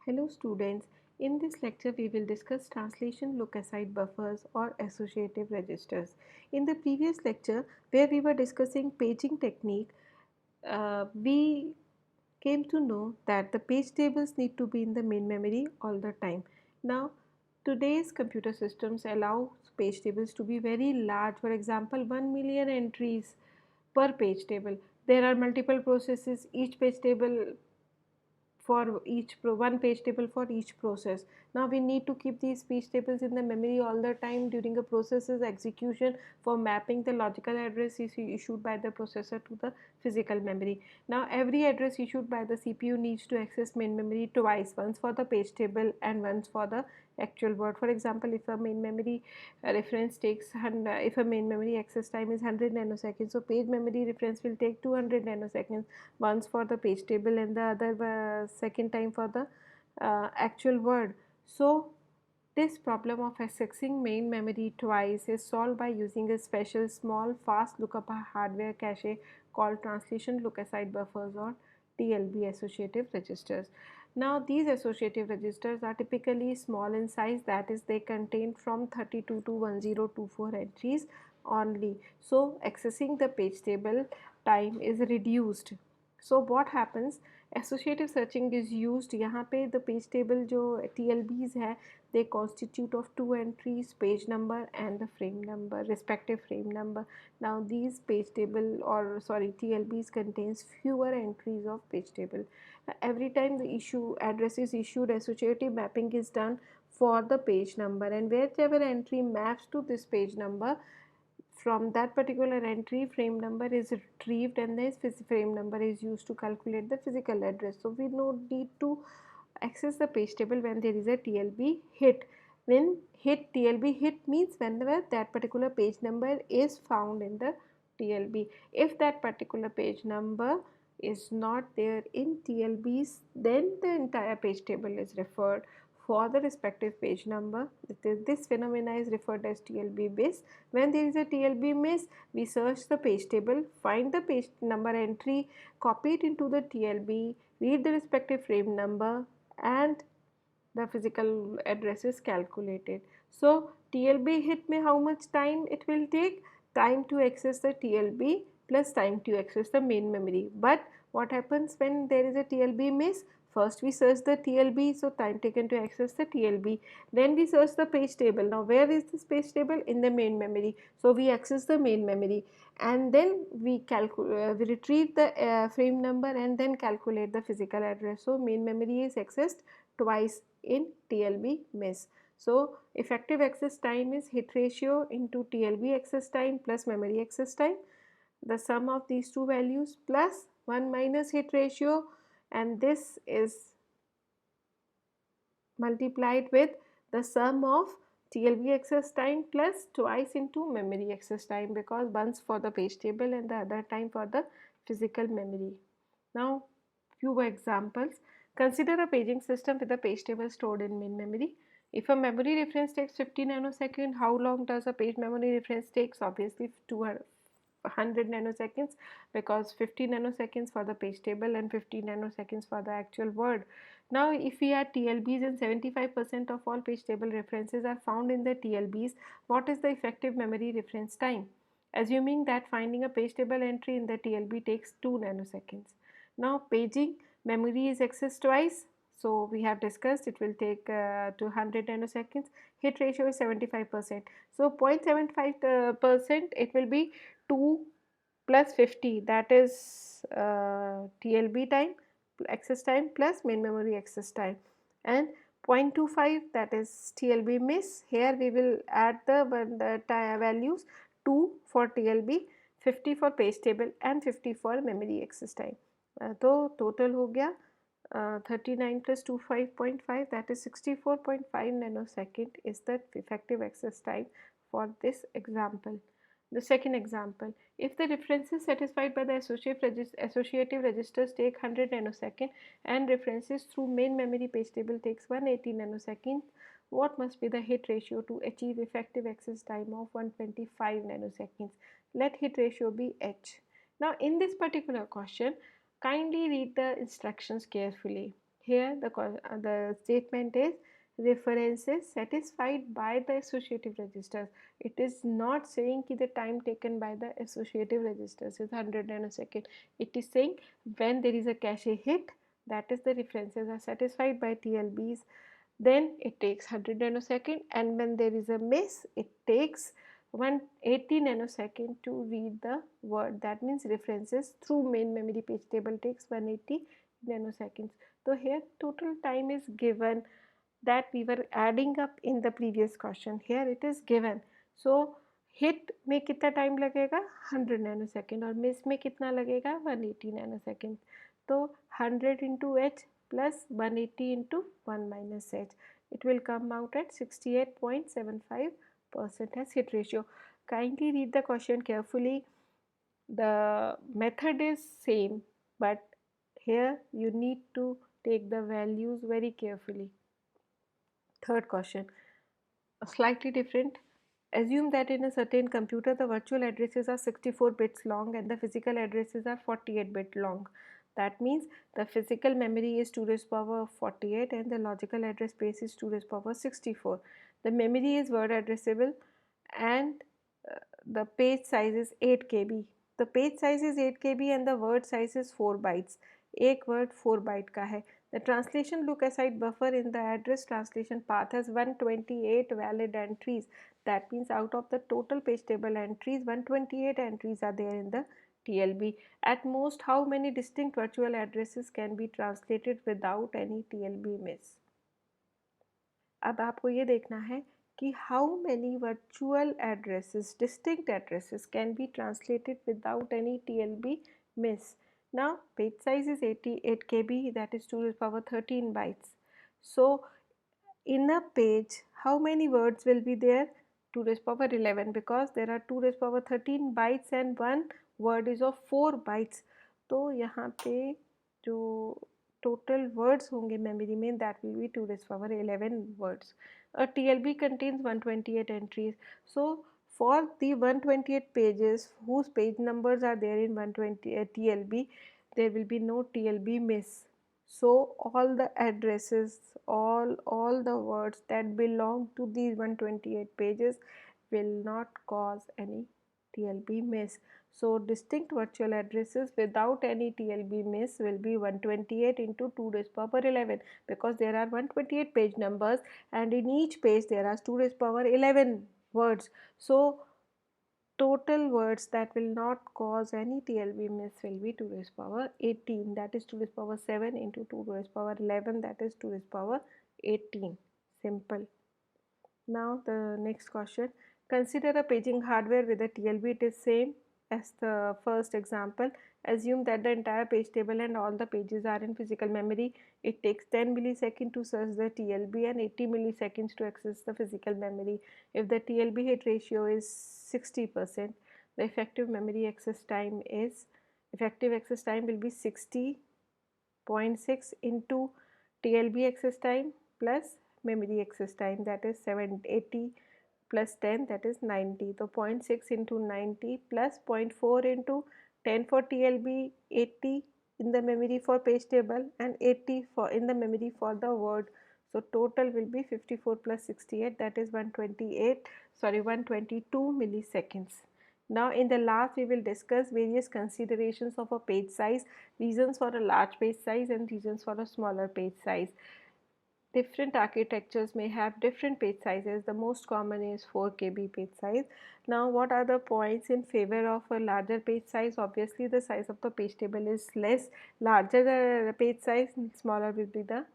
Hello students, in this lecture we will discuss translation look-aside buffers or associative registers. In the previous lecture where we were discussing paging technique, we came to know that the page tables need to be in the main memory all the time. Now today's computer systems allow page tables to be very large, for example 1 million entries per page table. There are multiple processes, each page table for each one page table for each process. Now we need to keep these page tables in the memory all the time during a process's execution for mapping the logical address issued by the processor to the physical memory. Now every address issued by the CPU needs to access main memory twice, once for the page table and once for the actual word. For example, if a main memory reference takes if a main memory access time is 100 nanoseconds, so page memory reference will take 200 nanoseconds, once for the page table and the other second time for the actual word. So this problem of accessing main memory twice is solved by using a special small fast lookup hardware cache called translation look-aside buffers or TLB associative registers. Now these associative registers are typically small in size, that is they contain from 32 to 1024 entries only. So accessing the page table time is reduced. So what happens, associative searching is used. यहाँ पे the page table जो TLBs है, they constitute of two entries, page number and the frame number, respective frame number. Now these page table or sorry TLBs contains fewer entries of page table. Every time the issue address is issued, associative mapping is done for the page number, and whichever entry maps to this page number, from that particular entry frame number is retrieved and this frame number is used to calculate the physical address. So we no need to access the page table when there is a TLB hit. When hit TLB hit means whenever that particular page number is found in the TLB. If that particular page number is not there in TLBs, then the entire page table is referred for the respective page number. This phenomena is referred as TLB miss. When there is a TLB miss, we search the page table, find the page number entry, copy it into the TLB, read the respective frame number, and the physical address is calculated. So TLB hit में how much time it will take? Time to access the TLB plus time to access the main memory. But what happens when there is a TLB miss? First we search the TLB, so time taken to access the TLB. Then we search the page table. Now where is this page table? In the main memory. So we access the main memory and then we retrieve the frame number and then calculate the physical address. So main memory is accessed twice in TLB miss. So effective access time is hit ratio into TLB access time plus memory access time. The sum of these two values plus 1 minus hit ratio, and this is multiplied with the sum of TLB access time plus twice into memory access time, because once for the page table and the other time for the physical memory. Now few examples. Consider a paging system with a page table stored in main memory. If a memory reference takes 50 nanoseconds, how long does a page memory reference takes? Obviously 200 nanoseconds, because 50 nanoseconds for the page table and 50 nanoseconds for the actual word. Now if we add TLBs and 75% of all page table references are found in the TLBs, what is the effective memory reference time? Assuming that finding a page table entry in the TLB takes 2 nanoseconds. Now paging memory is accessed twice, so we have discussed it will take 200 nanoseconds. Hit ratio is 75%, so 0.75% it will be 2 plus 50, that is TLB time access time plus main memory access time, and 0.25 that is TLB miss. Here we will add the values, 2 for TLB, 50 for page table and 50 for memory access time. तो total हो गया 39 plus 25.5, that is 64.5 nanosecond is the effective access time for this example. The second example, if the references satisfied by the associative registers take 100 nanosecond and references through main memory page table takes 180 nanosecond, what must be the hit ratio to achieve effective access time of 125 nanoseconds? Let hit ratio be H. Now in this particular question, kindly read the instructions carefully. Here the statement is references satisfied by the associative registers. It is not saying ki the time taken by the associative registers is 100 nanosecond. It is saying when there is a cache hit, that is the references are satisfied by TLBs, then it takes 100 nanosecond, and when there is a miss, it takes 180 nanosecond to read the word. That means references through main memory page table takes 180 nanoseconds. So here total time is given that we were adding up in the previous question. Here it is given. So hit में कितना time लगेगा 100 nanosecond और miss में कितना लगेगा 180 nanosecond. तो 100 into h plus 180 into 1 minus h, it will come out at 68.75% as hit ratio. Kindly read the question carefully. The method is same, but here you need to take the values very carefully. Third question, slightly different. Assume that in a certain computer the virtual addresses are 64 bits long and the physical addresses are 48 bit long. That means the physical memory is 2 raised power 48 and the logical address space is 2 raised power 64. The memory is word addressable and the page size is 8 KB. The page size is 8 KB and the word size is 4 bytes. एक word 4 byte का है. The translation look aside buffer in the address translation path has 128 valid entries. That means out of the total page table entries, 128 entries are there in the TLB. At most, how many distinct virtual addresses can be translated without any TLB miss? अब आपको ये देखना है कि how many virtual addresses, distinct addresses can be translated without any TLB miss. Now page size is 88 KB, that is 2 to the power 13 bytes. So in a page how many words will be there? 2 to the power 11, because there are 2 to the power 13 bytes and one word is of 4 bytes. तो यहाँ पे जो total words होंगे memory में, that will be 2 to the power 11 words. A TLB contains 128 entries. So for the 128 pages whose page numbers are there in 120 TLB, there will be no TLB miss. So all the addresses, all the words that belong to these 128 pages will not cause any TLB miss. So distinct virtual addresses without any TLB miss will be 128 into 2 raised to the power 11, because there are 128 page numbers and in each page there are 2 raised to the power 11 words. So total words that will not cause any TLB miss will be 2 raised to the power 18, that is 2 raised to the power 7 into 2 raised to the power 11, that is 2 raised to the power 18. Simple. Now the next question, consider a paging hardware with a TLB. It is same as the first example. Assume that the entire page table and all the pages are in physical memory. It takes 10 milliseconds to search the TLB and 80 milliseconds to access the physical memory. If the TLB hit ratio is 60%, the effective memory access time will be 60.6 into TLB access time plus memory access time, that is 780 plus 10, that is 90. So 0.6 into 90 plus 0.4 into 10 for TLB, 80 in the memory for page table and 80 for in the memory for the word. So total will be 54 plus 68, that is 122 milliseconds. Now in the last we will discuss various considerations of a page size, reasons for a large page size and reasons for a smaller page size. Different architectures may have different page sizes. The most common is 4 KB page size. Now what are the points in favor of a larger page size? Obviously the size of the page table is less. Larger the page size, smaller will be the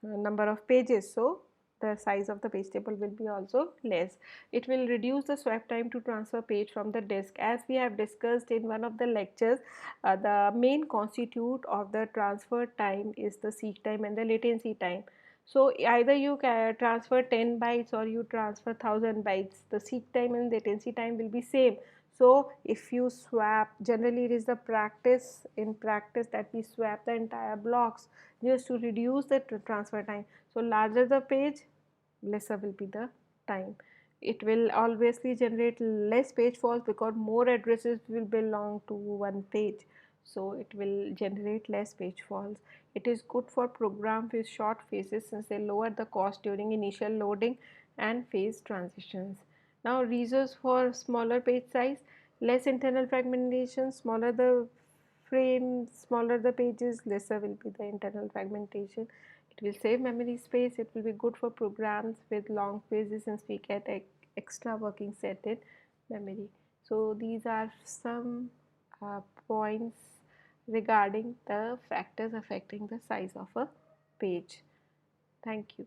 number of pages. So the size of the page table will be also less. It will reduce the swap time to transfer page from the disk. As we have discussed in one of the lectures, the main constitute of the transfer time is the seek time and the latency time. So either you can transfer 10 bytes or you transfer 1000 bytes, the seek time and latency time will be same. So if you swap, generally it is the practice that we swap the entire blocks just to reduce the transfer time. So larger the page, lesser will be the time. It will obviously generate less page faults because more addresses will belong to one page. so it will generate less page faults. It is good for programs with short phases since they lower the cost during initial loading and phase transitions. Now reasons for smaller page size: less internal fragmentation, smaller the frame, smaller the pages, lesser will be the internal fragmentation. It will save memory space. It will be good for programs with long phases since we get extra working set in memory. So these are some points regarding the factors affecting the size of a page. Thank you.